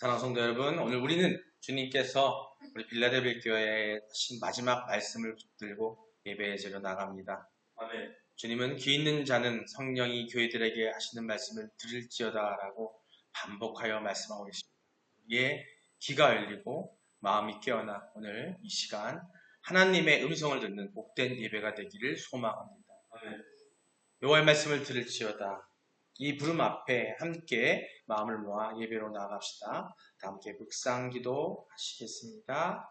사랑하는 성도 여러분, 오늘 우리는 주님께서 우리 빌라델비아 교회에 하신 마지막 말씀을 붙들고 예배의 제로 나갑니다. 아멘. 주님은 귀 있는 자는 성령이 교회들에게 하시는 말씀을 들을지어다라고 반복하여 말씀하고 계십니다. 우리의 귀가 열리고 마음이 깨어나 오늘 이 시간 하나님의 음성을 듣는 복된 예배가 되기를 소망합니다. 아멘. 여호와의 말씀을 들을지어다. 이 부름 앞에 함께 마음을 모아 예배로 나아갑시다. 다 함께 묵상기도 하시겠습니다.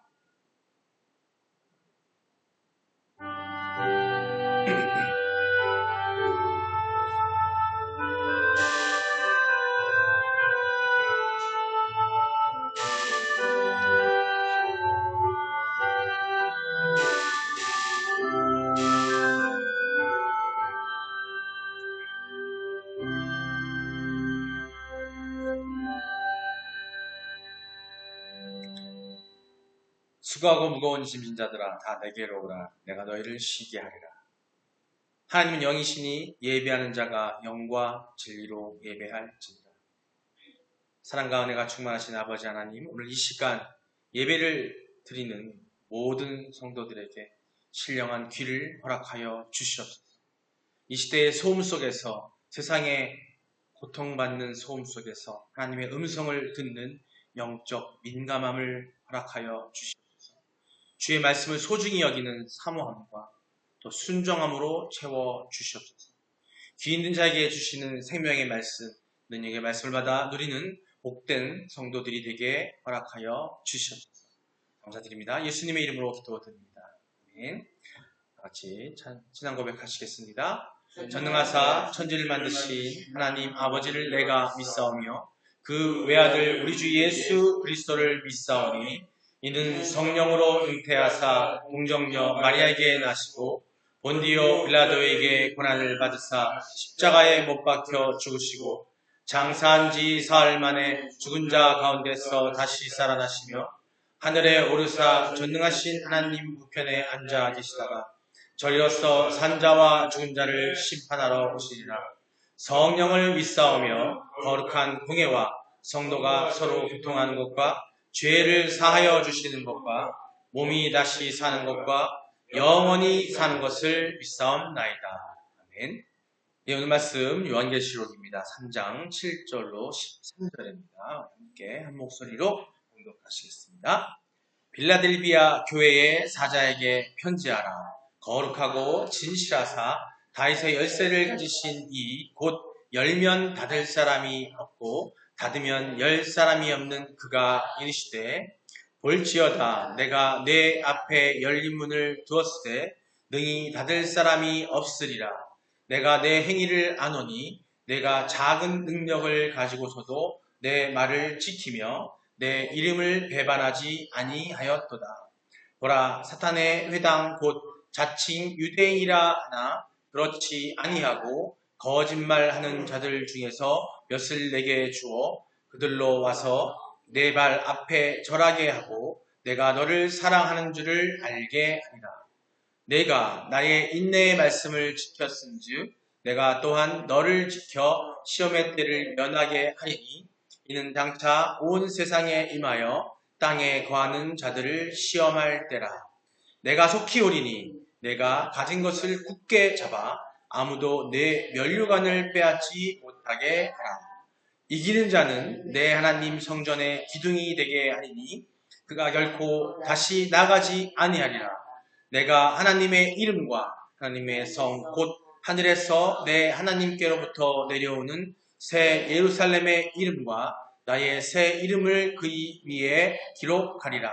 수고하고 무거운 짐진 자들아 다 내게로 오라. 내가 너희를 쉬게 하리라. 하나님은 영이시니 예배하는 자가 영과 진리로 예배할지니라. 사랑과 은혜가 충만하신 아버지 하나님, 오늘 이 시간 예배를 드리는 모든 성도들에게 신령한 귀를 허락하여 주시옵소서. 이 시대의 소음 속에서, 세상의 고통받는 소음 속에서 하나님의 음성을 듣는 영적 민감함을 허락하여 주시옵소서. 주의 말씀을 소중히 여기는 사모함과 또 순종함으로 채워 주시옵소서. 귀 있는 자에게 주시는 생명의 말씀, 능력의 말씀을 받아 누리는 복된 성도들이 되게 허락하여 주시옵소서. 감사드립니다. 예수님의 이름으로 기도드립니다. 아멘. 같이 신앙 고백하시겠습니다. 전능하사 천지를 만드신 하나님 아버지를 내가 믿사오며 그 외아들 우리 주 예수 그리스도를 믿사오니 이는 성령으로 잉태하사 공정녀 마리아에게 나시고 본디오 빌라도에게 고난을 받으사 십자가에 못 박혀 죽으시고 장사한 지 사흘 만에 죽은 자 가운데서 다시 살아나시며 하늘에 오르사 전능하신 하나님 우편에 앉아 계시다가 저리로서 산자와 죽은 자를 심판하러 오시리라. 성령을 믿사오며 거룩한 공예와 성도가 서로 교통하는 것과 죄를 사하여 주시는 것과 몸이 다시 사는 것과 영원히 사는 것을 믿사옵나이다. 아멘. 네, 오늘 말씀 요한계시록입니다. 3장 7절로 13절입니다. 함께 한 목소리로 공독하시겠습니다. 빌라델비아 교회의 사자에게 편지하라. 거룩하고 진실하사 다윗의 열쇠를 가지신 이 곧 열면 닫을 사람이 없고 닫으면 열 사람이 없는 그가 이르시되 볼지어다 내가 내 앞에 열린 문을 두었을 때 능히 닫을 사람이 없으리라. 내가 내 행위를 아노니 내가 작은 능력을 가지고서도 내 말을 지키며 내 이름을 배반하지 아니하였도다. 보라, 사탄의 회당 곧 자칭 유대인이라 하나 그렇지 아니하고 거짓말하는 자들 중에서 몇을 내게 주어 그들로 와서 내 발 앞에 절하게 하고 내가 너를 사랑하는 줄을 알게 하리라. 내가 나의 인내의 말씀을 지켰은즉 내가 또한 너를 지켜 시험의 때를 면하게 하리니 이는 장차 온 세상에 임하여 땅에 거하는 자들을 시험할 때라. 내가 속히 오리니 내가 가진 것을 굳게 잡아 아무도 내 면류관을 빼앗지 못하게 하라. 이기는 자는 내 하나님 성전의 기둥이 되게 하리니 그가 결코 다시 나가지 아니하리라. 내가 하나님의 이름과 하나님의 성 곧 하늘에서 내 하나님께로부터 내려오는 새 예루살렘의 이름과 나의 새 이름을 그 위에 기록하리라.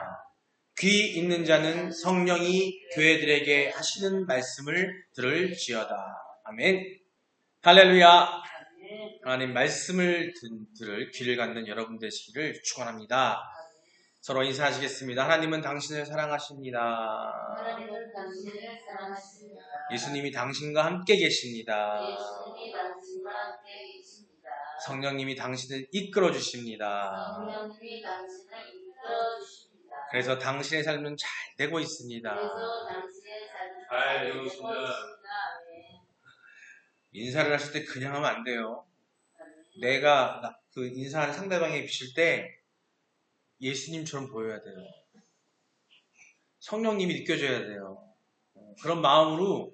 귀 있는 자는 성령이 교회들에게 하시는 말씀을 들을지어다. 아멘. 할렐루야. 하나님 말씀을 들을 귀를 갖는 여러분 되시기를 축원합니다. 서로 인사하시겠습니다. 하나님은 당신을 사랑하십니다. 하나님은 당신을 사랑하십니다. 예수님이 당신과 함께 계십니다. 예수님이 당신과 함께 계십니다. 성령님이 당신을 이끌어 주십니다. 성령님이 당신을 이끌어 주십니다. 그래서 당신의 삶은 잘 되고 있습니다. 그래서 당신의 삶은 잘 되고 있습니다. 인사를 하실 때 그냥 하면 안 돼요. 내가 그 인사하는 상대방에 비칠 때 예수님처럼 보여야 돼요. 성령님이 느껴져야 돼요. 그런 마음으로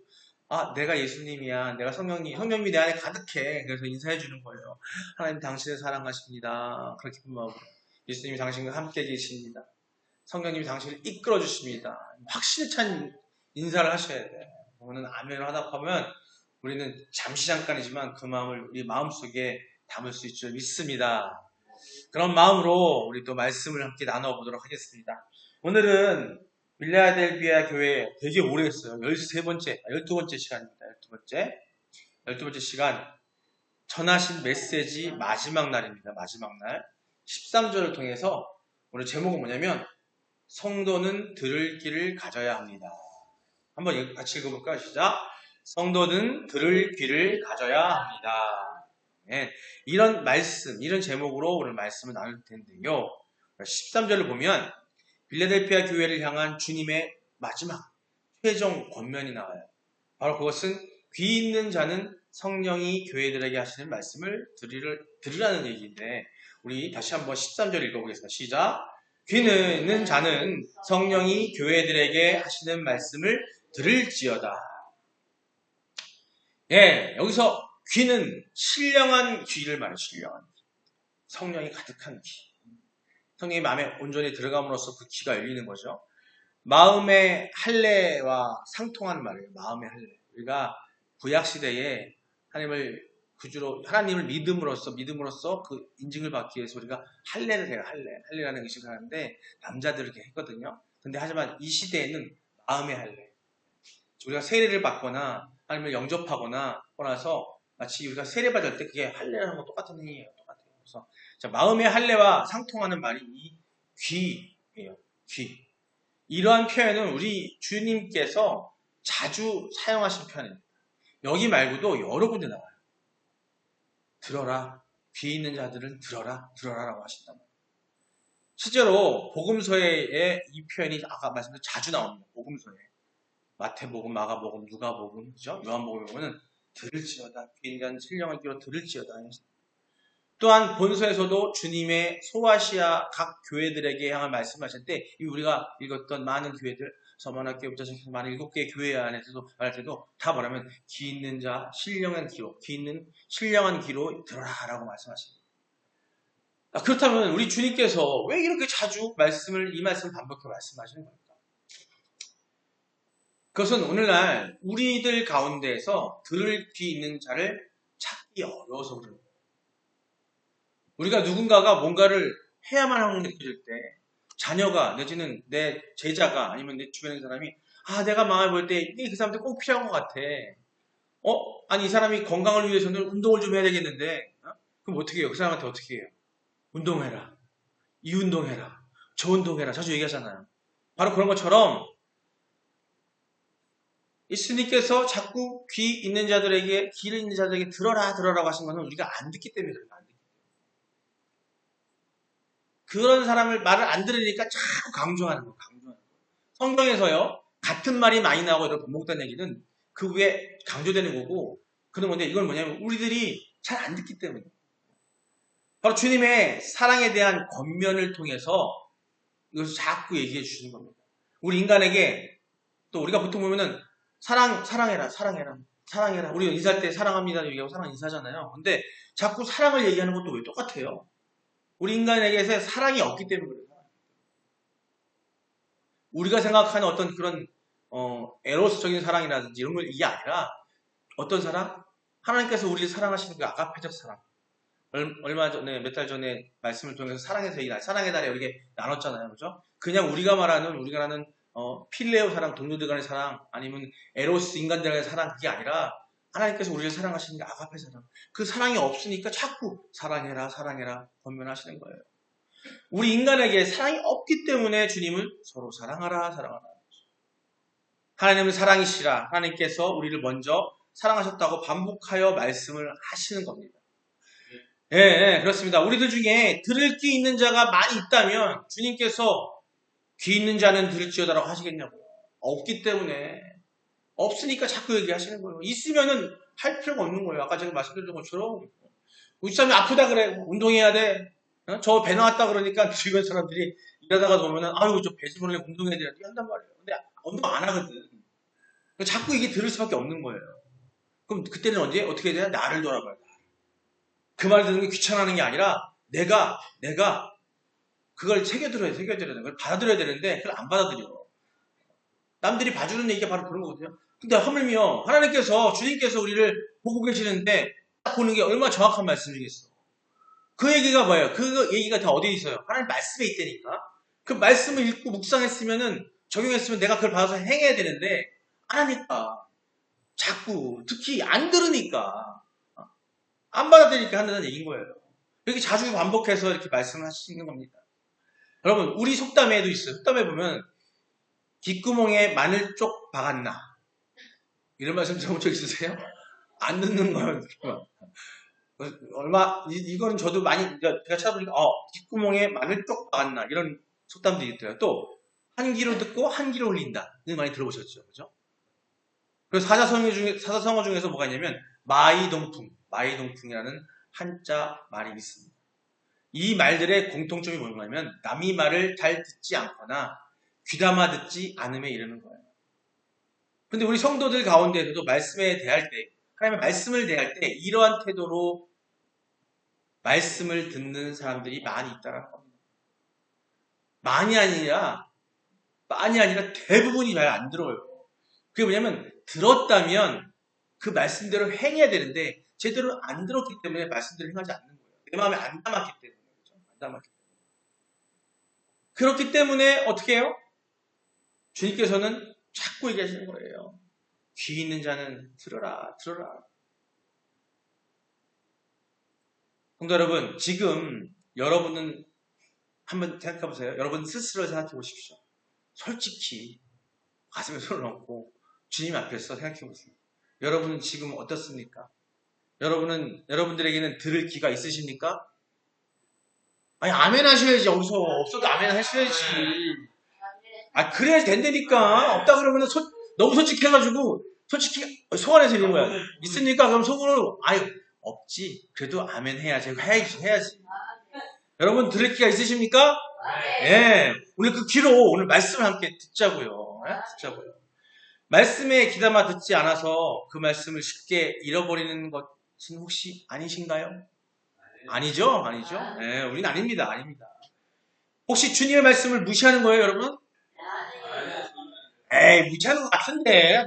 내가 예수님이야. 내가 성령님이 내 안에 가득해. 그래서 인사해 주는 거예요. 하나님 당신을 사랑하십니다. 그렇게 기쁜 마음으로. 예수님이 당신과 함께 계십니다. 성령님이 당신을 이끌어 주십니다. 확신에 찬 인사를 하셔야 돼요. 오늘 아멘을 하다 보면 우리는 잠시 잠깐이지만 그 마음을 우리 마음속에 담을 수 있을 줄 믿습니다. 그런 마음으로 우리 또 말씀을 함께 나눠보도록 하겠습니다. 오늘은 빌라델비아 교회 되게 오래 했어요. 12번째 시간입니다. 12번째 시간. 전하신 메시지 마지막 날입니다. 마지막 날. 13절을 통해서 오늘 제목은 뭐냐면 성도는 들을 귀를 가져야 합니다. 한번 같이 읽어볼까요? 시작. 성도는 들을 귀를 가져야 합니다. 네. 이런 말씀, 이런 제목으로 오늘 말씀을 나눌 텐데요. 13절을 보면 빌라델피아 교회를 향한 주님의 마지막 최종 권면이 나와요. 바로 그것은 귀 있는 자는 성령이 교회들에게 하시는 말씀을 들으라는 얘기인데 우리 다시 한번 13절 읽어보겠습니다. 시작. 귀 있는 자는 성령이 교회들에게 하시는 말씀을 들을지어다. 예, 여기서 귀는 신령한 귀를 말해요. 신령한 귀. 성령이 가득한 귀. 성령이 마음에 온전히 들어감으로써 그 귀가 열리는 거죠. 마음의 할례와 상통하는 말이에요. 마음의 할례. 우리가 구약시대에 하나님을 믿음으로써 그 인증을 받기 위해서 우리가 할례를 해요. 할례라는 의식을 하는데 남자들을 이렇게 했거든요. 근데 하지만 이 시대에는 마음의 할례. 우리가 세례를 받거나 아니면 영접하거나 나서 마치 우리가 세례 받을 때 그게 할례라는 거 똑같은 행위예요. 똑같아요. 그래서 마음의 할례와 상통하는 말이 이 귀예요. 귀. 이러한 표현은 우리 주님께서 자주 사용하신 표현입니다. 여기 말고도 여러 군데 나와요. 들어라. 귀 있는 자들은 들어라라고 하신단 말이에요. 실제로 복음서에 이 표현이 아까 말씀드린 자주 나옵니다. 복음서에. 마태복음, 마가복음, 누가복음, 그죠? 요한복음에 보면 들을지어다. 귀 있는 자는 신령한 귀로 들을지어다. 또한 본서에서도 주님의 소아시아 각 교회들에게 향한 말씀하실 때 우리가 읽었던 많은 교회들 서만학교부터 시작해서 많은 7개의 교회 안에서도 말할 때도 다 뭐라면 귀 있는 자 신령한 귀로 들어라 라고 말씀하십니다. 그렇다면 우리 주님께서 왜 이렇게 자주 이 말씀을 반복해 말씀하시는 겁니까? 그것은 오늘날 우리들 가운데에서 들을 귀 있는 자를 찾기 어려워서 그래요. 우리가 누군가가 뭔가를 해야만 하고 느껴질 때 자녀가 내지는 내 제자가 아니면 내 주변에 있는 사람이 내가 마음을 볼 때 그 사람한테 꼭 필요한 것 같아. 아니 이 사람이 건강을 위해서는 운동을 좀 해야 되겠는데 그럼 어떻게 해요? 그 사람한테 어떻게 해요? 운동해라. 이 운동해라. 저 운동해라. 자주 얘기하잖아요. 바로 그런 것처럼 예수님께서 자꾸 귀 있는 자들에게 들어라고 하신 것은 우리가 안 듣기 때문에 그래요. 그런 사람을 말을 안 들으니까 자꾸 강조하는 거예요. 성경에서요. 같은 말이 많이 나오고 이렇게 반복된 얘기는 그 위에 강조되는 거고 그런 건데 이건 뭐냐면 우리들이 잘 안 듣기 때문에 바로 주님의 사랑에 대한 권면을 통해서 이것을 자꾸 얘기해 주시는 겁니다. 우리 인간에게 또 우리가 보통 보면은 사랑해라. 우리 인사할 때 사랑합니다 얘기하고 사랑 인사하잖아요. 근데 자꾸 사랑을 얘기하는 것도 왜 똑같아요? 우리 인간에게서 사랑이 없기 때문에 그래요. 우리가 생각하는 어떤 그런 에로스적인 사랑이라든지 이런 걸 이게 아니라 어떤 사랑? 하나님께서 우리를 사랑하시는 그 아가페적 사랑. 얼마 전에 몇 달 전에 말씀을 통해서 사랑의 달에 이렇게 나눴잖아요. 그죠? 그냥 우리가 말하는 필레오 사랑, 동료들 간의 사랑 아니면 에로스 인간들 간의 사랑 그게 아니라 하나님께서 우리를 사랑하시는 게 아가페 사랑. 그 사랑이 없으니까 자꾸 사랑해라 권면하시는 거예요. 우리 인간에게 사랑이 없기 때문에 주님은 서로 사랑하라. 하나님은 사랑이시라. 하나님께서 우리를 먼저 사랑하셨다고 반복하여 말씀을 하시는 겁니다. 예, 그렇습니다. 우리들 중에 들을 귀 있는 자가 많이 있다면 주님께서 귀 있는 자는 들을지어다라고 하시겠냐고요. 없기 때문에 없으니까 자꾸 얘기하시는 거예요. 있으면은 할 필요가 없는 거예요. 아까 제가 말씀드린 것처럼 우리 사람이 아프다 그래. 운동해야 돼. 저 배 나왔다 그러니까 주변 사람들이 일하다가 보면은 아유 저 배수원에 운동해야 되는데 한단 말이에요. 근데 운동 안 하거든. 자꾸 이게 들을 수밖에 없는 거예요. 그럼 그때는 언제 어떻게 해야 되나? 나를 돌아봐야 돼. 그 말 듣는 게 귀찮아하는 게 아니라 내가 그걸 새겨들어야 되는 걸 받아들여야 되는데 그걸 안 받아들여. 남들이 봐주는 얘기가 바로 그런 거거든요. 근데 하물며 하나님께서 주님께서 우리를 보고 계시는데 딱 보는 게 얼마나 정확한 말씀이겠어. 그 얘기가 뭐예요? 그 얘기가 다 어디에 있어요? 하나님 말씀에 있다니까. 그 말씀을 읽고 묵상했으면은 적용했으면 내가 그걸 받아서 행해야 되는데 안 하니까 자꾸 특히 안 들으니까 안 받아들이니까 한다는 얘기인 거예요. 이렇게 자주 반복해서 이렇게 말씀을 하시는 겁니다. 여러분 우리 속담에도 있어요. 속담에 보면 귓구멍에 마늘 쪽 박았나 이런 말씀 들어본 적 있으세요? 안 듣는 건 이거는 저도 많이 제가 찾아보니까 귓구멍에 마늘 쪽 박았나 이런 속담도 있더라고요. 또 한 귀로 듣고 한 귀로 흘린다 이거 많이 들어보셨죠, 그죠? 그래서 사자성어 중에서 뭐가 있냐면 마이동풍이라는 한자 말이 있습니다. 이 말들의 공통점이 뭐냐면 남이 말을 잘 듣지 않거나 귀담아 듣지 않음에 이르는 거예요. 근데 우리 성도들 가운데서도 말씀에 대할 때, 하나님의 말씀을 대할 때 이러한 태도로 말씀을 듣는 사람들이 많이 있다는 겁니다. 많이 아니라 대부분이 잘 안 들어요. 그게 뭐냐면 들었다면 그 말씀대로 행해야 되는데 제대로 안 들었기 때문에 말씀대로 행하지 않는 거예요. 내 마음에 안 담았기 때문에. 그렇죠? 안 담았기 때문에. 그렇기 때문에 어떻게 해요? 주님께서는 자꾸 얘기하시는 거예요. 귀 있는 자는 들어라. 성도 여러분, 지금 여러분은 한번 생각해 보세요. 여러분 스스로 생각해 보십시오. 솔직히 가슴에 손을 얹고 주님 앞에서 생각해 보세요. 여러분은 지금 어떻습니까? 여러분들에게는 들을 귀가 있으십니까? 아니, 아멘 하셔야지. 여기서 없어도 아멘 하셔야지. 그래야 된다니까. 없다 그러면 너무 솔직해가지고, 솔직히 속 안에서 있는 거야. 있으니까 그럼 속으로, 없지. 그래도 아멘 해야지. 해야지. 여러분 들을 귀가 있으십니까? 네. 오늘 그 귀로 오늘 말씀을 함께 듣자고요. 네? 듣자고요. 말씀에 귀담아 듣지 않아서 그 말씀을 쉽게 잃어버리는 것은 혹시 아니신가요? 아니죠? 네, 우리는 아닙니다. 혹시 주님의 말씀을 무시하는 거예요, 여러분? 에이, 무시하는 것 같은데,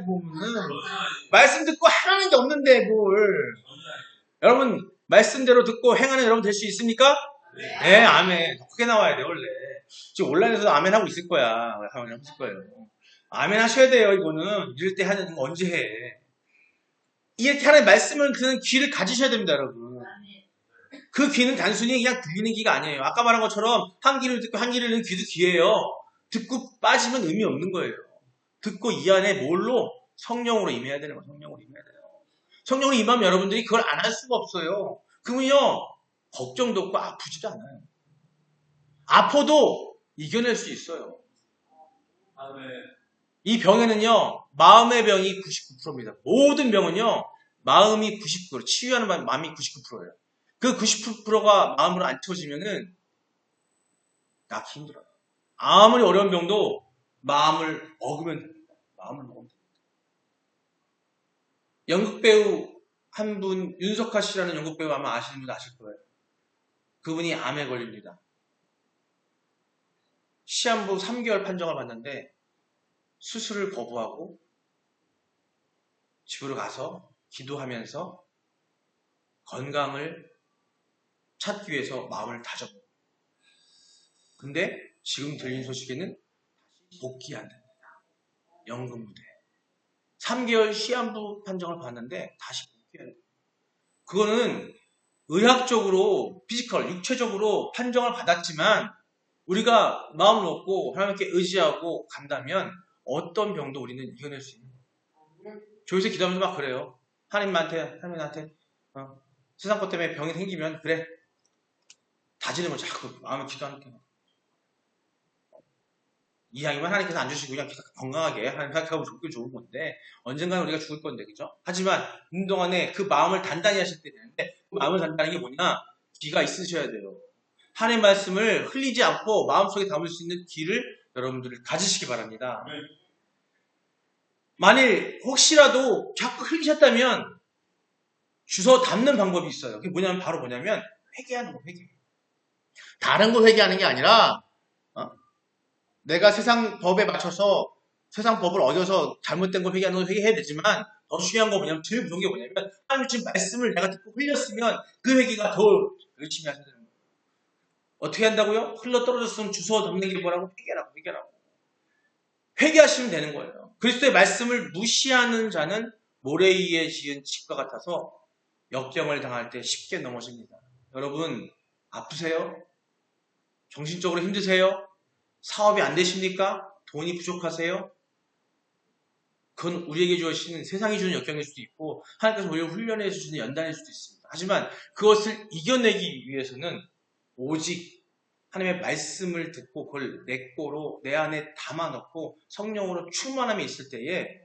말씀 듣고 하라는 게 없는데, 뭘. 여러분, 말씀대로 듣고 행하는 여러분 될 수 있습니까? 네, 아멘. 더 크게 나와야 돼, 원래. 지금 온라인에서도 아멘 하고 있을 거야. 아멘 하고 있을 거예요. 아멘 하셔야 돼요, 이거는. 이럴 때 하는 거 언제 해. 이렇게 하나님 말씀을 듣는 귀를 가지셔야 됩니다, 여러분. 그 귀는 단순히 그냥 들리는 귀가 아니에요. 아까 말한 것처럼 한 귀를 듣고 한 귀를 듣는 귀도 귀예요. 듣고 빠지면 의미 없는 거예요. 듣고 이 안에 뭘로? 성령으로 임해야 되는 거예요. 성령으로 임하면 여러분들이 그걸 안 할 수가 없어요. 그러면요, 걱정도 없고 아프지도 않아요. 아파도 이겨낼 수 있어요. 이 병에는요, 마음의 병이 99%입니다. 모든 병은요, 마음이 99%, 치유하는 마음이 99%예요. 그 99%가 마음으로 안 채워지면은 낫기 힘들어요. 아무리 어려운 병도 마음을 먹으면 됩니다. 연극 배우 한 분, 윤석하 씨라는 연극 배우 아마 아시는 분 아실 거예요. 그분이 암에 걸립니다. 시한부 3개월 판정을 받는데 수술을 거부하고 집으로 가서 기도하면서 건강을 찾기 위해서 마음을 다잡고. 근데 지금 들린 소식에는 다시 복귀한답니다. 연극 무대. 3개월 시한부 판정을 받는데 다시 복귀해야 돼요. 그거는 의학적으로, 피지컬, 육체적으로 판정을 받았지만 우리가 마음을 먹고 하나님께 의지하고 간다면 어떤 병도 우리는 이겨낼 수 있는 거예요. 조요새 기도하면서 막 그래요. 하나님한테 세상 것 때문에 병이 생기면 그래 다지는 거 자꾸 마음을 기도하는 게 이왕이면 하나님께서 안 주시고 그냥 건강하게 하나님 생각하고 죽기 좋은 건데 언젠가는 우리가 죽을 건데, 그죠? 하지만 운동안에 그 마음을 단단히 하실 때 되는데 그 마음을 단단히 하는 게 뭐냐? 귀가 있으셔야 돼요. 하나님의 말씀을 흘리지 않고 마음속에 담을 수 있는 길을 여러분들이 가지시기 바랍니다. 만일 혹시라도 자꾸 흘리셨다면 주워 담는 방법이 있어요. 그게 뭐냐면 바로 뭐냐면 회개하는 거, 회개. 다른 거 회개하는 게 아니라 내가 세상 법에 맞춰서 세상 법을 어겨서 잘못된 걸 회개하는 건 회개해야 되지만 더 중요한 거 뭐냐면 제일 무서운 게 뭐냐면 하나님 지금 말씀을 내가 듣고 흘렸으면 그 회개가 더 열심히 하셔야 되는 거예요. 어떻게 한다고요? 흘러 떨어졌으면 주워 담는 게 뭐라고? 회개라고, 회개라고. 회개하시면 되는 거예요. 그리스도의 말씀을 무시하는 자는 모래 위에 지은 집과 같아서 역경을 당할 때 쉽게 넘어집니다. 여러분 아프세요? 정신적으로 힘드세요? 사업이 안 되십니까? 돈이 부족하세요? 그건 우리에게 주어진 세상이 주는 역경일 수도 있고 하나님께서 우리를 훈련해 주시는 연단일 수도 있습니다. 하지만 그것을 이겨내기 위해서는 오직 하나님의 말씀을 듣고 그걸 내 거로 내 안에 담아넣고 성령으로 충만함이 있을 때에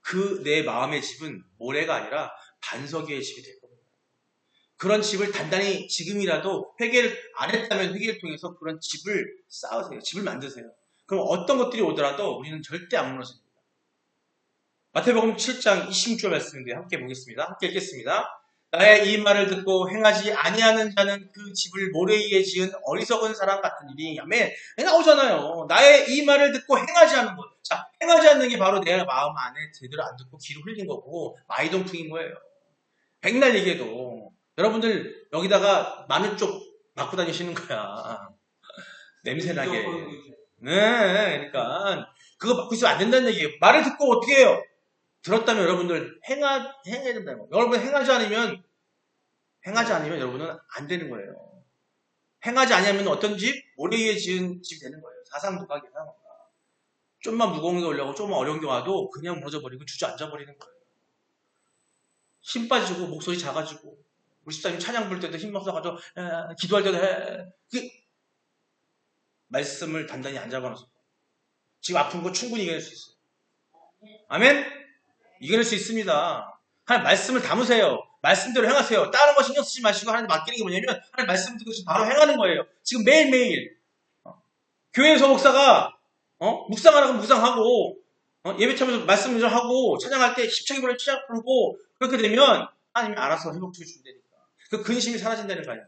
그 내 마음의 집은 모래가 아니라 반석 위의 집이 될 겁니다. 그런 집을 단단히 지금이라도 회개를 안 했다면 회개를 통해서 그런 집을 쌓으세요. 집을 만드세요. 그럼 어떤 것들이 오더라도 우리는 절대 안 무너집니다. 마태복음 7장 26절 말씀인데 함께 보겠습니다. 함께 읽겠습니다. 나의 이 말을 듣고 행하지 아니하는 자는 그 집을 모래 위에 지은 어리석은 사람 같으니니. 아멘. 나오잖아요. 나의 이 말을 듣고 행하지 않는 것. 자, 행하지 않는 게 바로 내 마음 안에 제대로 안 듣고 귀로 흘린 거고 마이동풍인 거예요. 백날 얘기해도 여러분들 여기다가 마늘 쪽 맞고 다니시는 거야. 냄새나게. 네, 그러니까 그거 맡고 있으면 안 된다는 얘기예요. 말을 듣고 어떻게 해요? 들었다면 여러분들 행해야 된다는 거예요. 여러분 행하지 않으면 여러분은 안 되는 거예요. 행하지 않으면 어떤 집? 모래 위에 지은 집이 되는 거예요. 사상도각이야. 좀만 무거운 게 올라오고 좀만 어려운 게 와도 그냥 무너져버리고 주저앉아버리는 거예요. 힘 빠지고 목소리 작아지고 우리 집사님 찬양 부를 때도 힘 없어가지고 기도할 때도 말씀을 단단히 안 잡아놔서 지금 아픈 거 충분히 이겨낼 수 있어요. 아멘? 이겨낼 수 있습니다. 하나님 말씀을 담으세요. 말씀대로 행하세요. 다른 거 신경 쓰지 마시고 하나님 맡기는 게 뭐냐면 하나님 말씀 듣고 바로 행하는 거예요. 지금 매일매일 교회에서 목사가 묵상하라고 묵상하고 예배 참여에서 말씀 좀 하고 찬양할 때 십창이 불어 찬양 부르고 그렇게 되면 하나님이 알아서 회복시켜 준다니까. 그 근심이 사라진다는 거예요.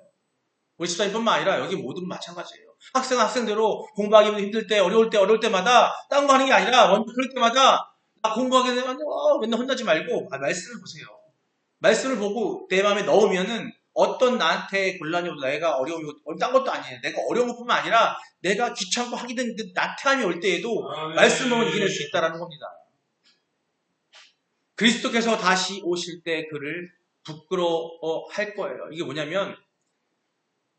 우리 집사님뿐만 아니라 여기 모든 마찬가지예요. 학생은 학생대로 공부하기 힘들 때 어려울 때마다 딴 거 하는 게 아니라 먼저 그럴 때마다 공부하게 되면 맨날 혼나지 말고 말씀을 보세요. 말씀을 보고 내 마음에 넣으면은 어떤 나한테 곤란이 오고 내가 어려움이 오고 딴 것도 아니에요. 내가 어려운 것뿐만 아니라 내가 귀찮고 하기 된 그 나태함이 올 때에도 말씀으로 이겨낼 수 있다는 겁니다. 그리스도께서 다시 오실 때 그를 부끄러워할 거예요. 이게 뭐냐면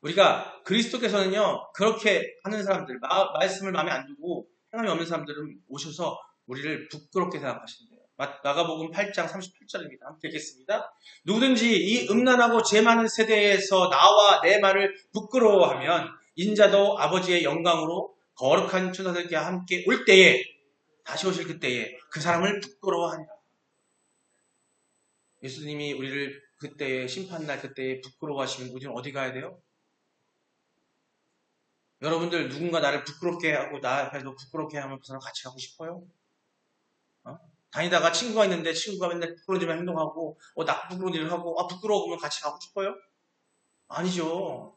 우리가 그리스도께서는요 그렇게 하는 사람들 말씀을 마음에 안 두고 행함이 없는 사람들은 오셔서 우리를 부끄럽게 생각하신대요. 마가복음 8장 38절입니다. 함께 읽겠습니다. 누구든지 이 음란하고 죄 많은 세대에서 나와 내 말을 부끄러워하면 인자도 아버지의 영광으로 거룩한 천사들과 함께 올 때에 다시 오실 그때에 그 사람을 부끄러워하니라. 예수님이 우리를 그때에 심판날 그때에 부끄러워하시면 우리는 어디 가야 돼요? 여러분들 누군가 나를 부끄럽게 하고 나 앞에서 부끄럽게 하면 그 사람 같이 가고 싶어요? 다니다가 친구가 있는데 친구가 맨날 부끄러지면 행동하고 나 부끄러운 일을 하고 부끄러우면 같이 가고 싶어요? 아니죠.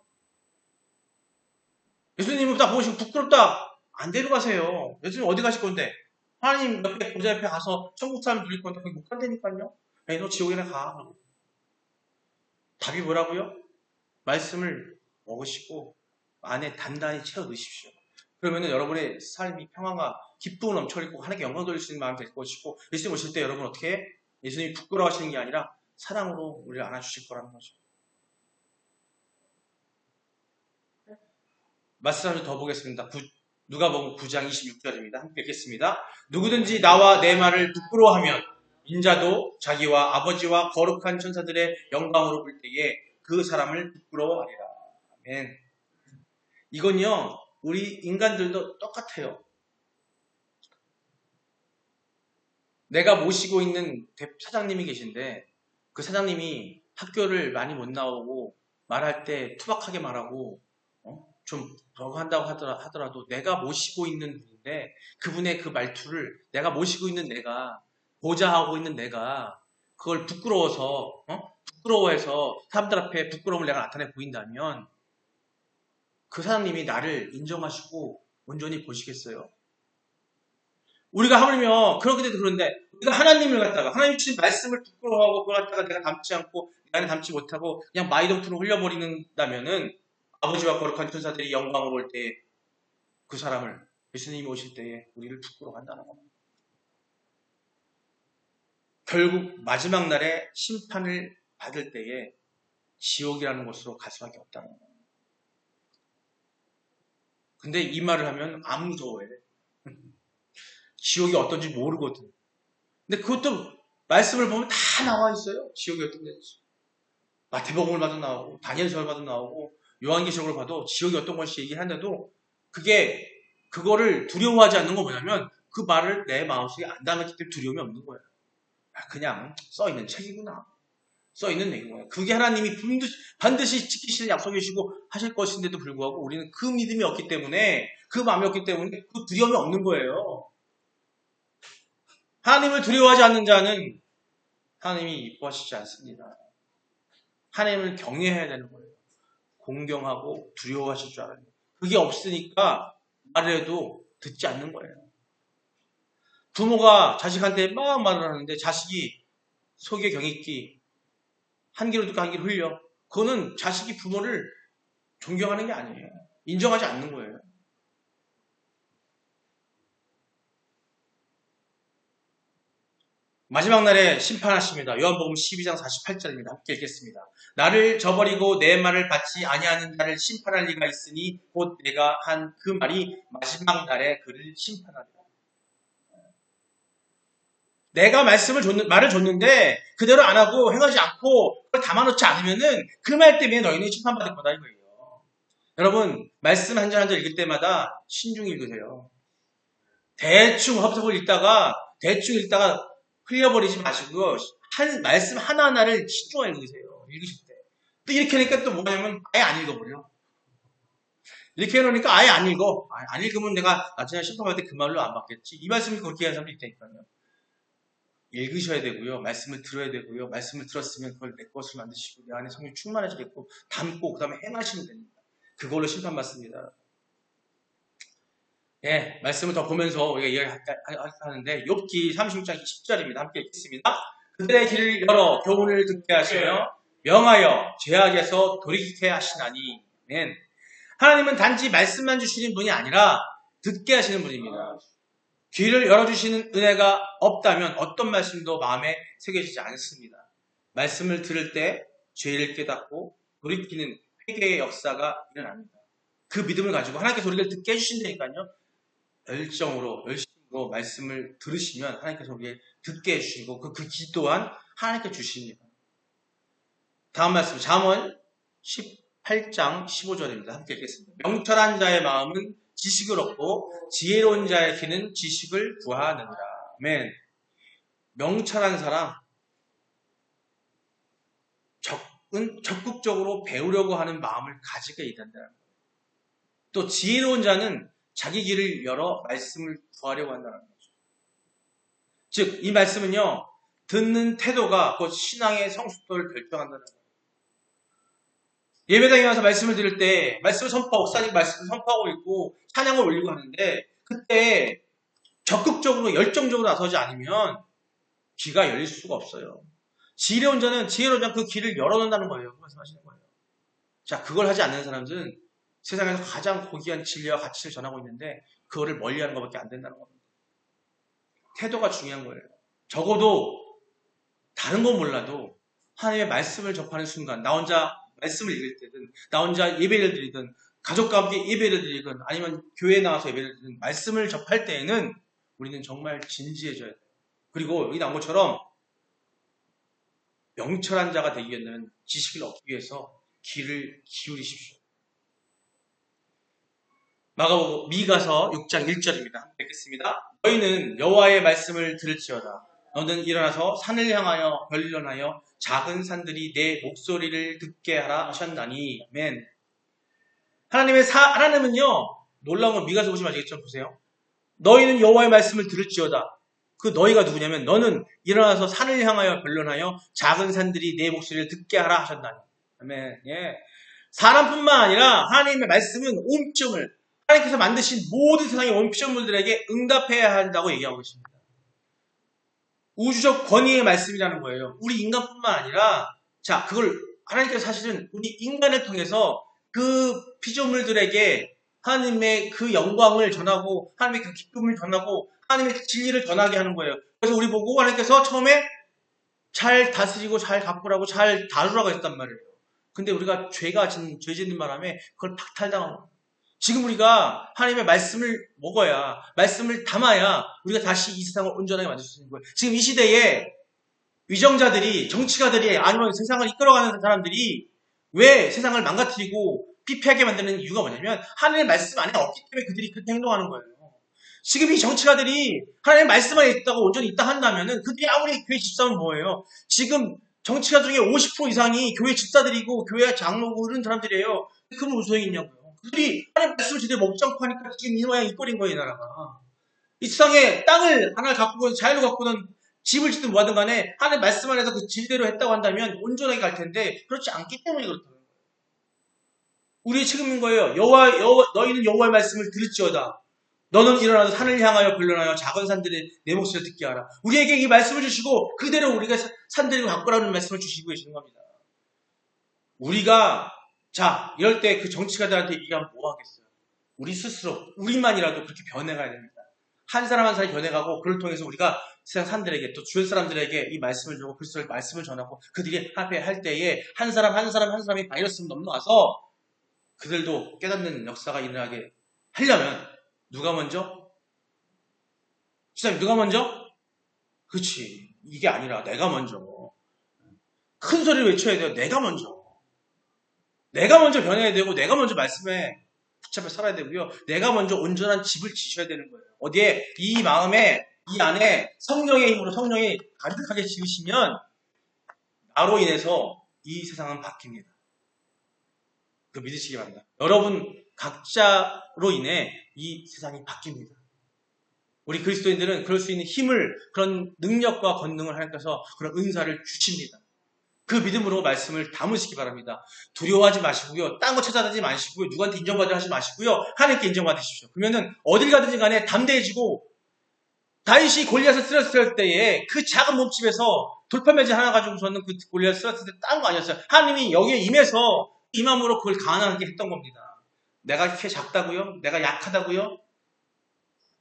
예수님은 딱 보시고 부끄럽다 안 데려가세요. 예수님 어디 가실 건데? 하나님 옆에 보좌 옆에 가서 천국 사람 누릴 건데 거기 못 간다니까요. 너 지옥이나 가. 답이 뭐라고요? 말씀을 먹으시고 안에 단단히 채워 넣으십시오. 그러면 여러분의 삶이 평안과 기쁨을 넘쳐있고 하나님께 영광 돌릴 수 있는 마음이 될 것이고 예수님 오실 때 여러분 어떻게 해? 예수님이 부끄러워하시는 게 아니라 사랑으로 우리를 안아주실 거라는 거죠. 말씀 한 번 더 보겠습니다. 누가복음 9장 26절입니다. 함께 읽겠습니다. 누구든지 나와 내 말을 부끄러워하면 인자도 자기와 아버지와 거룩한 천사들의 영광으로 볼 때에 그 사람을 부끄러워하리라. 아멘. 이건요 우리 인간들도 똑같아요. 내가 모시고 있는 사장님이 계신데 그 사장님이 학교를 많이 못 나오고 말할 때 투박하게 말하고 좀 더 한다고 하더라도 내가 모시고 있는 분인데 그분의 그 말투를 내가 모시고 있는 내가 보좌하고 있는 내가 그걸 부끄러워해서 사람들 앞에 부끄러움을 내가 나타내 보인다면 그 사장님이 나를 인정하시고 온전히 보시겠어요? 우리가 하물며 그렇게 돼도 그런데 우리가 하나님을 갖다가 하나님 주신 말씀을 부끄러워하고 그걸 갖다가 내가 담지 않고 내 안에 담지 못하고 그냥 마이동풍을 흘려버리는다면은 아버지와 거룩한 천사들이 영광으로 올 때 그 사람을 예수님이 오실 때에 우리를 부끄러워한다는 겁니다. 결국 마지막 날에 심판을 받을 때에 지옥이라는 곳으로 갈 수밖에 없다는 거예요. 근데 이 말을 하면 안 무서워해. 지옥이 어떤지 모르거든. 근데 그것도 말씀을 보면 다 나와 있어요. 지옥이 어떤 건지. 마태복음을 봐도 나오고 다니엘서를 봐도 나오고 요한계시록을 봐도 지옥이 어떤 것이 얘기하는데도 그거를 두려워하지 않는 거 뭐냐면 그 말을 내 마음속에 안 담았기 때문에 두려움이 없는 거예요. 그냥 써있는 책이구나. 써있는 내용이에요. 그게 하나님이 반드시 지키시는 약속이시고 하실 것인데도 불구하고 우리는 그 믿음이 없기 때문에 그 마음이 없기 때문에 그 두려움이 없는 거예요. 하나님을 두려워하지 않는 자는 하나님이 이뻐하시지 않습니다. 하나님을 경외해야 되는 거예요. 공경하고 두려워하실 줄 알아요. 그게 없으니까 말해도 듣지 않는 거예요. 부모가 자식한테 막 말을 하는데 자식이 속에 경있기 한 귀로 듣고 한 귀로 흘려. 그거는 자식이 부모를 존경하는 게 아니에요. 인정하지 않는 거예요. 마지막 날에 심판하십니다. 요한복음 12장 48절입니다. 함께 읽겠습니다. 나를 저버리고 내 말을 받지 아니하는 자를 심판할 리가 있으니 곧 내가 한 그 말이 마지막 날에 그를 심판하리라. 내가 말을 줬는데 그대로 안 하고 행하지 않고 그걸 담아놓지 않으면은 그 말 때문에 너희는 심판받을 거다 이거예요. 여러분 말씀 한 절 한 절 읽을 때마다 신중히 읽으세요. 대충 허브석을 읽다가 흘려버리지 마시고 말씀 하나하나를 신중하게 읽으세요. 읽으실 때. 또 이렇게 하니까 또 뭐냐면 아예 안 읽어버려. 이렇게 해놓으니까 아예 안 읽어. 안 읽으면 내가 나중에 심판받을 때 그 말로 안 받겠지. 이 말씀이 그렇게 하는 사람도 있다니까요. 읽으셔야 되고요. 말씀을 들어야 되고요. 말씀을 들었으면 그걸 내 것을 만드시고 내 안에 성령이 충만해지겠고 담고 그 다음에 행하시면 됩니다. 그걸로 심판받습니다. 예, 말씀을 더 보면서 우리가 이야기하는데 욥기 36장 10절입니다. 함께 읽겠습니다. 그들의 길을 열어 교훈을 듣게 하시며 명하여 죄악에서 돌이키게 하시나니. 아멘. 하나님은 단지 말씀만 주시는 분이 아니라 듣게 하시는 분입니다. 귀를 열어주시는 은혜가 없다면 어떤 말씀도 마음에 새겨지지 않습니다. 말씀을 들을 때 죄를 깨닫고 돌이키는 회개의 역사가 일어납니다. 그 믿음을 가지고 하나님께서 우리를 듣게 해주신다니까요. 열심으로 말씀을 들으시면 하나님께서 우리를 듣게 해주시고 그 기 또한 하나님께 주십니다. 다음 말씀 잠언 18장 15절입니다. 함께 읽겠습니다. 명철한 자의 마음은 지식을 얻고 지혜로운 자의 귀는 지식을 구하느니라. 아멘. 명철한 사람 적극적으로 배우려고 하는 마음을 가지게 된다는 거예요. 또 지혜로운 자는 자기 길을 열어 말씀을 구하려고 한다는 거죠. 즉, 이 말씀은요, 듣는 태도가 곧 신앙의 성숙도를 결정한다는 거예요. 예배당에 와서 말씀을 들을 때, 목사님 말씀을 선포하고 있고, 찬양을 올리고 하는데, 그때 적극적으로, 열정적으로 나서지 않으면 귀가 열릴 수가 없어요. 지혜로운 자는 그 길을 열어놓는다는 거예요. 그 말씀하시는 거예요. 자, 그걸 하지 않는 사람들은 세상에서 가장 고귀한 진리와 가치를 전하고 있는데 그거를 멀리하는 것밖에 안 된다는 겁니다. 태도가 중요한 거예요. 적어도 다른 건 몰라도 하나님의 말씀을 접하는 순간 나 혼자 말씀을 읽을 때든 나 혼자 예배를 드리든 가족과 함께 예배를 드리든 아니면 교회에 나와서 예배를 드리든 말씀을 접할 때에는 우리는 정말 진지해져야 돼요. 그리고 여기 나온 것처럼 명철한 자가 되기 위해서는 지식을 얻기 위해서 귀를 기울이십시오. 미가서 6장 1절입니다. 읽겠습니다. 너희는 여호와의 말씀을 들을지어다. 너는 일어나서 산을 향하여 변론하여 작은 산들이 내 목소리를 듣게 하라 하셨나니. 아멘. 하나님은요, 놀라운 건 미가서 보시면 아시겠죠? 보세요. 너희는 여호와의 말씀을 들을지어다. 그 너희가 누구냐면 너는 일어나서 산을 향하여 변론하여 작은 산들이 내 목소리를 듣게 하라 하셨나니. 아멘. 예. 사람뿐만 아니라 하나님의 말씀은 온피조물, 하나님께서 만드신 모든 세상의 원피조물들에게 응답해야 한다고 얘기하고 계십니다. 우주적 권위의 말씀이라는 거예요. 우리 인간뿐만 아니라, 자, 그걸 하나님께서 사실은 우리 인간을 통해서 그 피조물들에게 하나님의 그 영광을 전하고 하나님의 그 기쁨을 전하고 하나님의 진리를 전하게 하는 거예요. 그래서 우리 보고 하나님께서 처음에 잘 다스리고 잘 가꾸라고 잘 다루라고 했단 말이에요. 근데 우리가 죄 짓는 바람에 그걸 박탈당하는 거예요. 지금 우리가 하나님의 말씀을 먹어야, 말씀을 담아야 우리가 다시 이 세상을 온전하게 만들 수 있는 거예요. 지금 이 시대에 위정자들이, 정치가들이, 아니면 세상을 이끌어가는 사람들이 왜 세상을 망가뜨리고 피폐하게 만드는 이유가 뭐냐면 하나님의 말씀 안에 없기 때문에 그들이 그렇게 행동하는 거예요. 지금 이 정치가들이 하나님의 말씀 안에 있다고 온전히 있다 한다면은 그들이 아무리 교회 집사면 뭐예요? 지금 정치가 중에 50% 이상이 교회 집사들이고 교회 장로고 이런 사람들이에요. 그럼 무슨 소용이 있냐고요. 그들이 하나님의 말씀을 제대로 먹지 않고 하니까 지금 이 모양 이 꼴인 거예요, 이 나라가. 이 세상에 땅을 하나 가꾸고 자연을 가꾸는 집을 짓든 뭐하든 간에 하나님의 말씀 안에서 그 질대로 했다고 한다면 온전하게 갈 텐데 그렇지 않기 때문에 그렇다는 거예요. 우리의 책임인 거예요. 너희는 여호와의 말씀을 들을지어다. 너는 일어나서 산을 향하여 변론하여 작은 산들의 내 목소리를 듣게 하라. 우리에게 이 말씀을 주시고 그대로 우리가 산들을 가꾸라는 말씀을 주시고 계시는 겁니다. 우리가 자 이럴 때 그 정치가들한테 얘기하면 뭐 하겠어요? 우리 스스로 우리만이라도 그렇게 변해가야 됩니다. 한 사람 한 사람이 변해가고 그를 통해서 우리가 세상 사람들에게 또 주변 사람들에게 이 말씀을 주고 그리스도의 말씀을 전하고 그들이 합해 할 때에 한 사람이 바이러스를 넘어가서 그들도 깨닫는 역사가 일어나게 하려면 누가 먼저? 주사님 누가 먼저? 그렇지. 이게 아니라 내가 먼저. 큰 소리를 외쳐야 돼요. 내가 먼저. 내가 먼저 변해야 되고 내가 먼저 말씀에 붙잡혀 살아야 되고요. 내가 먼저 온전한 집을 지셔야 되는 거예요. 어디에? 이 마음에 이 안에 성령의 힘으로 성령이 가득하게 지으시면 나로 인해서 이 세상은 바뀝니다. 그거 믿으시기 바랍니다. 여러분 각자로 인해 이 세상이 바뀝니다. 우리 그리스도인들은 그럴 수 있는 힘을, 그런 능력과 권능을 하나님께서 그런 은사를 주십니다. 그 믿음으로 말씀을 담으시기 바랍니다. 두려워하지 마시고요. 딴 거 찾아다니지 마시고요. 누구한테 인정받으려 하지 마시고요. 하나님께 인정받으십시오. 그러면은 어딜 가든지 간에 담대해지고 다윗이 골리앗을 쓰러뜨릴 때에 그 작은 몸집에서 돌판매지 하나 가지고서는 그 골리앗을 쓰러뜨릴 때 딴 거 아니었어요. 하나님이 여기에 임해서 임함으로 그걸 가능하게 했던 겁니다. 내가 이렇게 작다고요? 내가 약하다고요?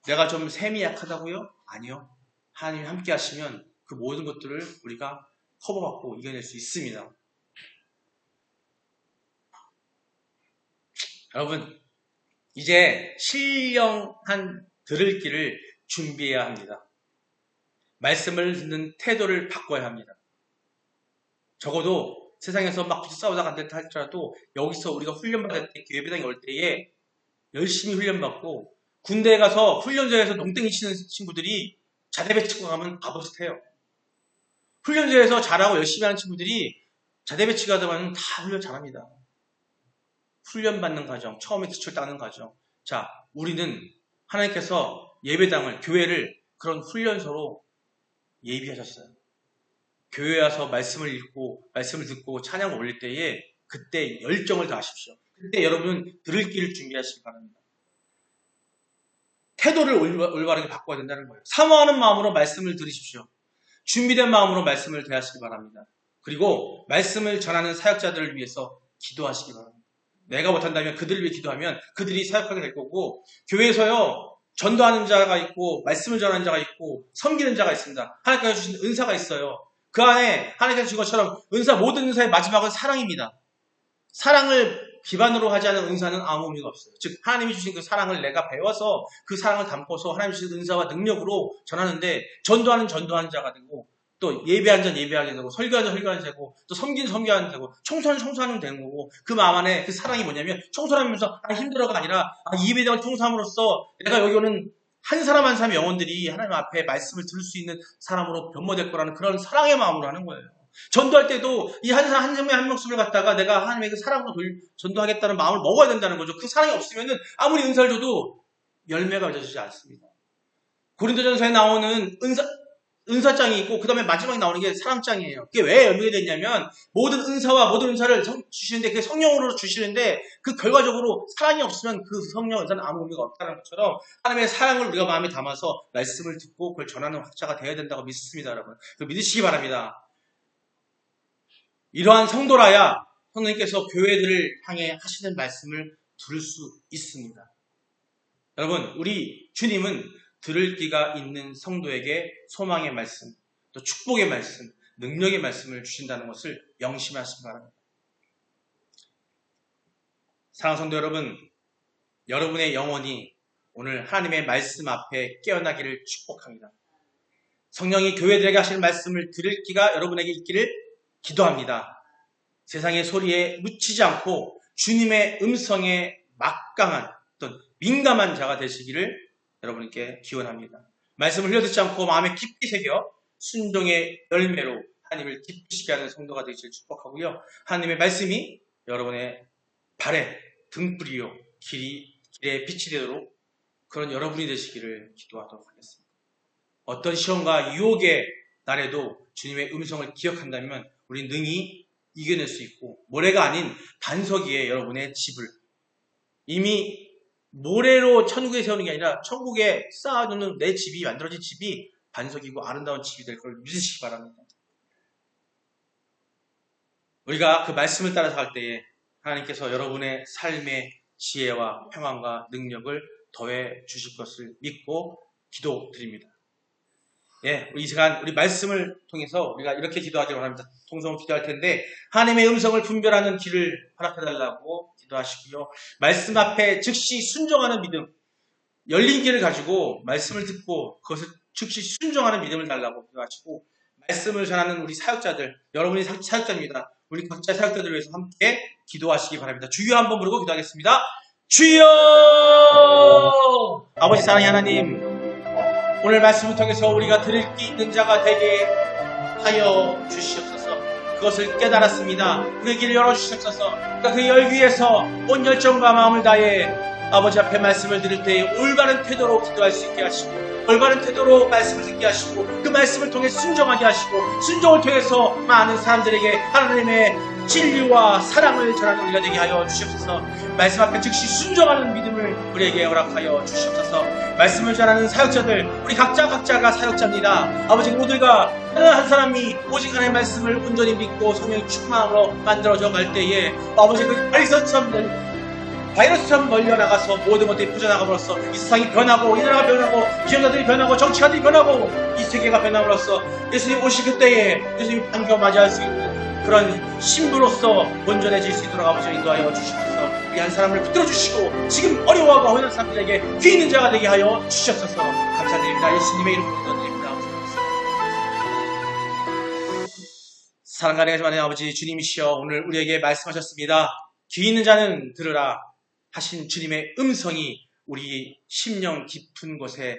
내가 좀 셈이 약하다고요? 아니요. 하나님이 함께 하시면 그 모든 것들을 우리가 커버받고 이겨낼 수 있습니다. 여러분, 이제 신령한 들을 길을 준비해야 합니다. 말씀을 듣는 태도를 바꿔야 합니다. 적어도 세상에서 막 싸우다가 안 된다 할지라도 여기서 우리가 훈련받을 때, 예배당에 올 때에 열심히 훈련받고 군대에 가서 훈련소에서 농땡이 치는 친구들이 자대배 치고 가면 바보짓해요. 훈련소에서 잘하고 열심히 하는 친구들이 자대배 치고 가면 다 훈련 잘합니다. 훈련받는 과정, 처음에 기초를 닦는 과정. 자, 우리는 하나님께서 예배당을, 교회를 그런 훈련소로 예비하셨어요. 교회에 와서 말씀을 읽고 말씀을 듣고 찬양을 올릴 때에 그때 열정을 다하십시오. 그때 여러분은 들을 길을 준비하시기 바랍니다. 태도를 올바르게 바꿔야 된다는 거예요. 사모하는 마음으로 말씀을 들으십시오. 준비된 마음으로 말씀을 대하시기 바랍니다. 그리고 말씀을 전하는 사역자들을 위해서 기도하시기 바랍니다. 내가 못한다면 그들을 위해 기도하면 그들이 사역하게 될 거고, 교회에서요 전도하는 자가 있고 말씀을 전하는 자가 있고 섬기는 자가 있습니다. 하나님께서 주신 은사가 있어요. 그 안에 하나님께서 주신 것처럼 모든 은사의 마지막은 사랑입니다. 사랑을 기반으로 하지 않은 은사는 아무 의미가 없어요. 즉 하나님이 주신 그 사랑을 내가 배워서 그 사랑을 담고서 하나님이 주신 은사와 능력으로 전하는데, 전도하는 자가 되고, 또 예배하는 자는 예배하게 되고, 설교하는 자는 설교하는 되고, 또 섬기는 설교하는 되고, 청소하는 청소하는 되는 거고, 그 마음 안에 그 사랑이 뭐냐면 청소하면서 힘들어가 아니라 이 예배당을 청소함으로써 내가 여기 오는 한 사람 한 사람 영혼들이 하나님 앞에 말씀을 들을 수 있는 사람으로 변모될 거라는 그런 사랑의 마음으로 하는 거예요. 전도할 때도 이 한 사람 한 명의 한 목숨을 갖다가 내가 하나님에게 사랑으로 전도하겠다는 마음을 먹어야 된다는 거죠. 그 사랑이 없으면은 아무리 은사를 줘도 열매가 맺어지지 않습니다. 고린도전서에 나오는 은사장이 있고 그 다음에 마지막에 나오는 게 사랑장이에요. 그게 왜 열매가 됐냐면 모든 은사와 모든 은사를 주시는데 그게 성령으로 주시는데 그 결과적으로 사랑이 없으면 그 성령 은사는 아무 의미가 없다는 것처럼 하나님의 사랑을 우리가 마음에 담아서 말씀을 듣고 그걸 전하는 학자가 되어야 된다고 믿습니다. 여러분. 그 믿으시기 바랍니다. 이러한 성도라야 성령님께서 교회들을 향해 하시는 말씀을 들을 수 있습니다. 여러분, 우리 주님은 들을 귀가 있는 성도에게 소망의 말씀, 또 축복의 말씀, 능력의 말씀을 주신다는 것을 명심하시기 바랍니다. 사랑하는 성도 여러분, 여러분의 영혼이 오늘 하나님의 말씀 앞에 깨어나기를 축복합니다. 성령이 교회들에게 하시는 말씀을 들을 귀가 여러분에게 있기를 기도합니다. 세상의 소리에 묻히지 않고 주님의 음성에 막강한 어떤 민감한 자가 되시기를 여러분께 기원합니다. 말씀을 흘려듣지 않고 마음에 깊이 새겨 순종의 열매로 하나님을 기쁘시게 하는 성도가 되시길 축복하고요. 하나님의 말씀이 여러분의 발에 등불이요 길에 빛이 되도록 그런 여러분이 되시기를 기도하도록 하겠습니다. 어떤 시험과 유혹의 날에도 주님의 음성을 기억한다면 우리 능히 이겨낼 수 있고 모래가 아닌 반석 위에 여러분의 집을 이미 모래로 천국에 세우는 게 아니라 천국에 쌓아놓는 내 집이 만들어진 집이 반석이고 아름다운 집이 될 걸 믿으시기 바랍니다. 우리가 그 말씀을 따라서 할 때에 하나님께서 여러분의 삶의 지혜와 평안과 능력을 더해 주실 것을 믿고 기도드립니다. 예, 이 시간 우리 말씀을 통해서 우리가 이렇게 기도하기를 원합니다. 통성으로 기도할 텐데 하나님의 음성을 분별하는 길을 허락해달라고 기도하시고요. 말씀 앞에 즉시 순종하는 믿음, 열린 길을 가지고 말씀을 듣고 그것을 즉시 순종하는 믿음을 달라고 기도하시고 말씀을 전하는 우리 사역자들, 여러분이 사역자입니다. 우리 각자 사역자들을 위해서 함께 기도하시기 바랍니다. 주여 한번 부르고 기도하겠습니다. 주여! 아버지 사랑의 하나님, 오늘 말씀을 통해서 우리가 들을 귀 있는 자가 되게 하여 주시옵소서. 그것을 깨달았습니다. 우리의 길을 열어주시옵소서. 그러니까 그 열기에서 온 열정과 마음을 다해 아버지 앞에 말씀을 들을 때에 올바른 태도로 기도할 수 있게 하시고 올바른 태도로 말씀을 듣게 하시고 그 말씀을 통해 순종하게 하시고 순종을 통해서 많은 사람들에게 하나님의 진리와 사랑을 전하는 우리가 되게 하여 주시옵소서. 말씀 앞에 즉시 순종하는 믿음을 우리에게 허락하여 주시옵소서. 말씀을 전하는 사역자들, 우리 각자가 사역자입니다. 아버지 모두가 한 사람이 오직 하나님의 말씀을 온전히 믿고 성령의 충만으로 만들어져 갈 때에 아버지 그 바이러스처럼 널려나가서 모든 것들이 퍼져나감으로써 이 세상이 변하고 이 나라가 변하고 기업가들이 변하고 정치가들이 변하고 이 세계가 변함으로써 예수님 오실 그때에 예수님 반겨 맞이할 수 있는 그런 신부로서 온전해질 수 있도록 아버지 인도하여 주시옵소서. 우리 한 사람을 붙들어 주시고 지금 어려워하고 허연한 사람들에게 귀 있는 자가 되게 하여 주시옵소서. 감사드립니다. 예수님의 이름으로 기도드립니다. 사랑과 내가지만의 아버지 주님이시여 오늘 우리에게 말씀하셨습니다. 귀 있는 자는 들으라 하신 주님의 음성이 우리 심령 깊은 곳에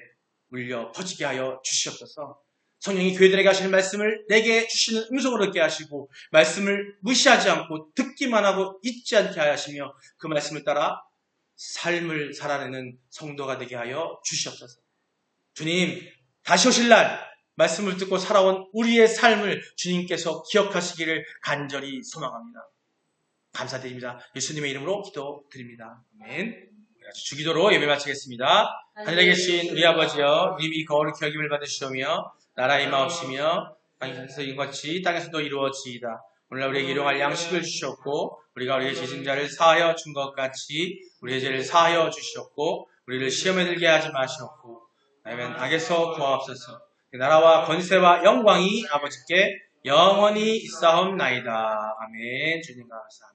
울려 퍼지게 하여 주시옵소서. 성령이 교회들에게 하시는 말씀을 내게 주시는 음성으로 듣게 하시고 말씀을 무시하지 않고 듣기만 하고 잊지 않게 하시며 그 말씀을 따라 삶을 살아내는 성도가 되게 하여 주시옵소서. 주님 다시 오실 날 말씀을 듣고 살아온 우리의 삶을 주님께서 기억하시기를 간절히 소망합니다. 감사드립니다. 예수님의 이름으로 기도드립니다. 아멘. 주기도로 예배 마치겠습니다. 하늘에 계신 우리 아버지여, 이름이 거룩히 여김을 받으시오며 나라의 마옵시며 땅에서 인같이 땅에서도 이루어지이다. 오늘날 우리에게 일용할 양식을 주시옵고 우리가 우리의 죄진자를 사하여 준 것 같이 우리의 죄를 사하여 주시옵고 우리를 시험에 들게 하지 마시옵고 아멘. 악에서 구하옵소서. 나라와 권세와 영광이 아버지께 영원히 있사옵나이다. 아멘. 주님 감사합니다.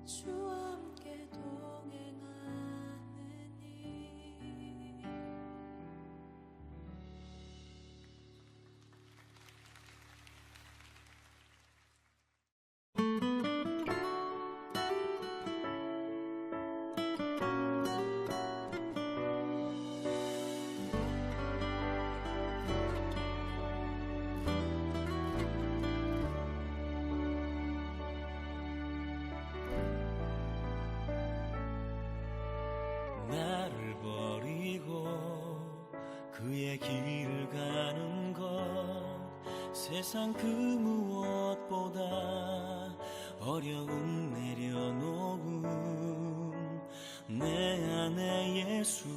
주와 함께 동행하느니 나를 버리고 그의 길을 가는 것 세상 그 무엇보다 어려움 내려놓음 내 안에 예수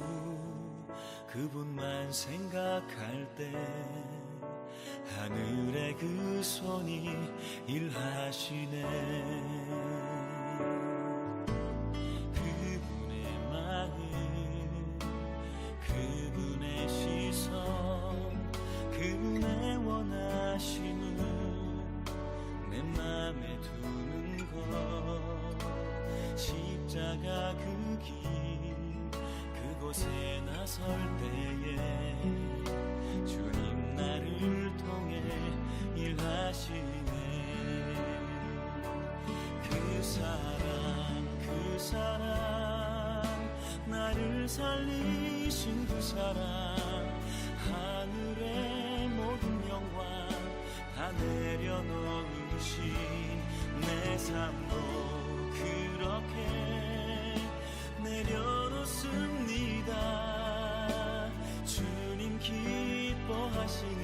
그분만 생각할 때 하늘의 그 손이 일하시네 그분의 마음 그분의 시선 그분의 원하심은 내 맘에 두는 것 십자가 그 길 그곳에 나설 때에 주님 나를 통해 일하시네 그 사랑 나를 살리신 그 사랑 하늘의 모든 영광 다 내려놓으신 내 삶도 그렇게 내려놓습니다 주님 기뻐하시네